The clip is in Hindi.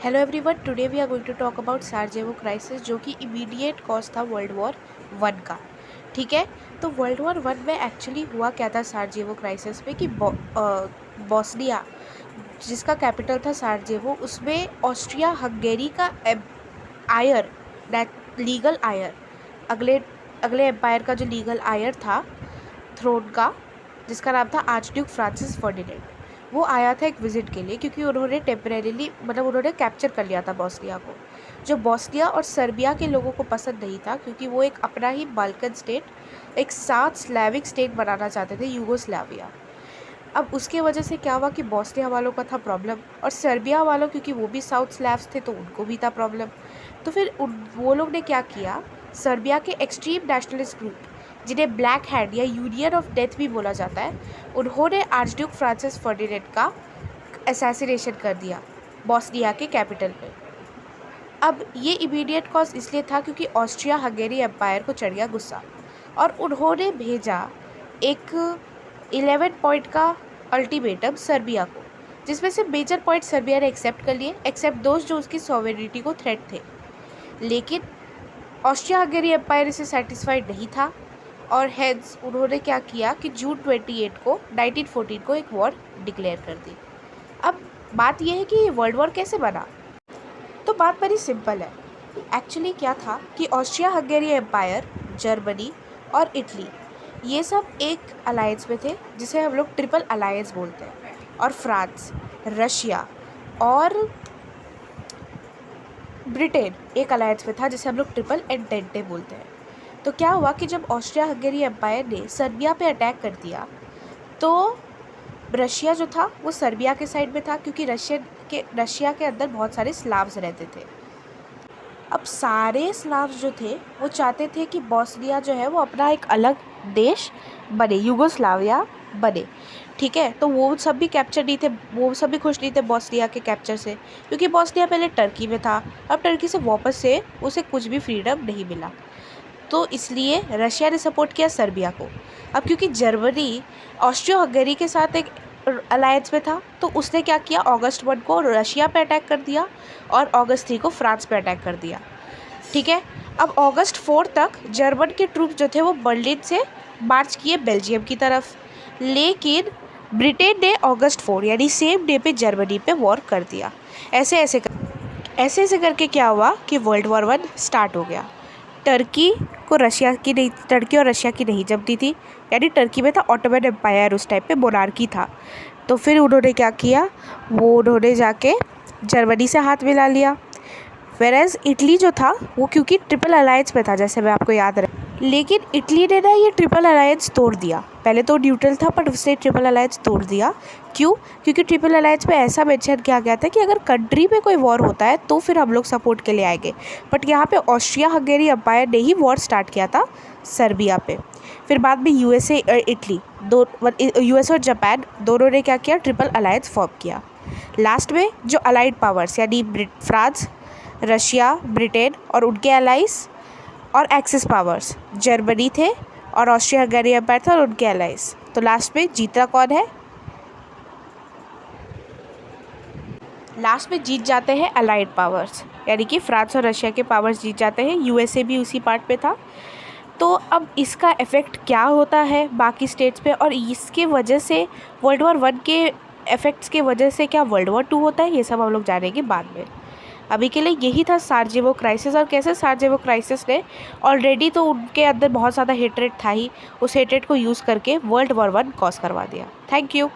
Hello everyone, today we are going to talk about Sarajevo crisis, जो कि इमीडिएट कॉज था वर्ल्ड वॉर वन का। ठीक है, तो वर्ल्ड वॉर वन में एक्चुअली हुआ क्या था साराजेवो क्राइसिस में कि बॉस्निया, जिसका कैपिटल था साराजेवो, उसमें ऑस्ट्रिया हंगेरी का आयर, लीगल आयर, अगले अगले एम्पायर का जो लीगल आयर था थ्रोन का, जिसका नाम था आर्चड्यूक फ्रांसिस फर्डिनेंड, वो आया था एक विज़िट के लिए, क्योंकि उन्होंने टेम्परेरीली उन्होंने कैप्चर कर लिया था बॉस्निया को, जो बॉस्निया और सर्बिया के लोगों को पसंद नहीं था, क्योंकि वो एक अपना ही बाल्कन स्टेट, एक साथ स्लैविक स्टेट बनाना चाहते थे, यूगोस्लाविया। अब उसके वजह से क्या हुआ कि बॉस्निया वालों का था प्रॉब्लम, और सर्बिया वालों, क्योंकि वो भी साउथ स्लैव्स थे तो उनको भी था प्रॉब्लम। तो फिर वो लोग ने क्या किया, सर्बिया के एक्सट्रीम नेशनलिस्ट ग्रुप, जिन्हें ब्लैक हैंड या यूनियन ऑफ डेथ भी बोला जाता है, उन्होंने आर्चड्यूक फ्रांसिस फर्डिनेंड का असैसिनेशन कर दिया बॉस्निया के कैपिटल में। अब ये इमीडिएट कॉज इसलिए था क्योंकि ऑस्ट्रिया हंगेरी एम्पायर को चढ़ गया गुस्सा, और उन्होंने भेजा एक 11 पॉइंट का अल्टीमेटम सर्बिया को, जिसमें से मेजर पॉइंट सर्बिया ने एक्सेप्ट कर लिए, एक्सेप्ट दोस्त जो उसकी सॉवरेनिटी को थ्रेट थे। लेकिन ऑस्ट्रिया हंगेरी एम्पायर इसे सेटिस्फाइड नहीं था, और हेंस उन्होंने क्या किया कि जून 28 को 1914 को एक वॉर डिक्लेयर कर दी। अब बात यह है कि ये वर्ल्ड वॉर कैसे बना, तो बात बड़ी सिंपल है। एक्चुअली क्या था कि ऑस्ट्रिया हंगेरी एम्पायर, जर्मनी और इटली, ये सब एक अलायंस में थे, जिसे हम लोग ट्रिपल अलायंस बोलते हैं, और फ्रांस, रशिया और ब्रिटेन एक अलायंस में था, जिसे हम लोग ट्रिपल एंटेंटे बोलते हैं। तो क्या हुआ कि जब ऑस्ट्रिया हंगेरी एम्पायर ने सर्बिया पे अटैक कर दिया, तो रशिया जो था वो सर्बिया के साइड में था, क्योंकि रशिया के अंदर बहुत सारे स्लाव्स रहते थे। अब सारे स्लाव्स जो थे वो चाहते थे कि बॉस्निया जो है वो अपना एक अलग देश बने, यूगोस्लाविया बने। ठीक है, तो वो सब भी कैप्चर नहीं थे, वो सब भी खुश नहीं थे बॉस्निया के कैप्चर से, क्योंकि बॉस्निया पहले टर्की में था, अब टर्की से वापस से उसे कुछ भी फ्रीडम नहीं मिला। तो इसलिए रशिया ने सपोर्ट किया सर्बिया को। अब क्योंकि जर्मनी ऑस्ट्रिया हंगेरी के साथ एक अलायंस में था, तो उसने क्या किया, अगस्त 1 को रशिया पे अटैक कर दिया और अगस्त 3 को फ्रांस पे अटैक कर दिया। ठीक है, अब अगस्त 4 तक जर्मन के ट्रूप जो थे वो बर्लिन से मार्च किए बेल्जियम की तरफ, लेकिन ब्रिटेन ने अगस्त 4 यानी सेम डे पे जर्मनी पे वॉर कर दिया। ऐसे ऐसे करके क्या हुआ कि वर्ल्ड वॉर 1 स्टार्ट हो गया। टर्की और रशिया की नहीं जमती थी, यानी टर्की में था ऑटोमन एम्पायर, उस टाइप पे मोनार्की था। तो फिर उन्होंने क्या किया, उन्होंने जाके जर्मनी से हाथ मिला लिया। वेरएज इटली जो था वो क्योंकि ट्रिपल अलायंस में था, जैसे मैं आपको याद रहा, लेकिन इटली ने ना ये ट्रिपल अलायंस तोड़ दिया। पहले तो न्यूट्रल था, पर उसने ट्रिपल अलायंस तोड़ दिया। क्यों? क्योंकि ट्रिपल अलायंस में ऐसा मेंशन किया गया था कि अगर कंट्री में कोई वॉर होता है तो फिर हम लोग सपोर्ट के लिए आएंगे। बट यहाँ पे ऑस्ट्रिया हंगेरी एम्पायर ने ही वॉर स्टार्ट किया था सर्बिया पे। फिर बाद में यूएसए और जापान दोनों ने क्या किया, ट्रिपल अलायंस फॉर्म किया। लास्ट में जो अलाइड पावर्स यानी फ्रांस, रशिया, ब्रिटेन और उनके अलाइज, और एक्सिस पावर्स जर्मनी थे और ऑस्ट्रिया हंगेरी एम्पायर था और उनके अलाइज। तो लास्ट में जीता कौन है? लास्ट में जीत जाते हैं अलाइड पावर्स, यानी कि फ्रांस और रशिया के पावर्स जीत जाते हैं। यूएसए भी उसी पार्ट पे था। तो अब इसका इफ़ेक्ट क्या होता है बाकी स्टेट्स पे, और इसके वजह से वर्ल्ड वॉर 1 के इफ़ेक्ट्स के वजह से क्या वर्ल्ड वॉर 2 होता है, ये सब हम लोग जानेंगे बाद में। अभी के लिए यही था साराजेवो क्राइसिस, और कैसे साराजेवो क्राइसिस ने ऑलरेडी तो उनके अंदर बहुत ज़्यादा हेट्रेड था ही, उस हेट्रेड को यूज़ करके वर्ल्ड वॉर 1 कॉज करवा दिया। Thank you.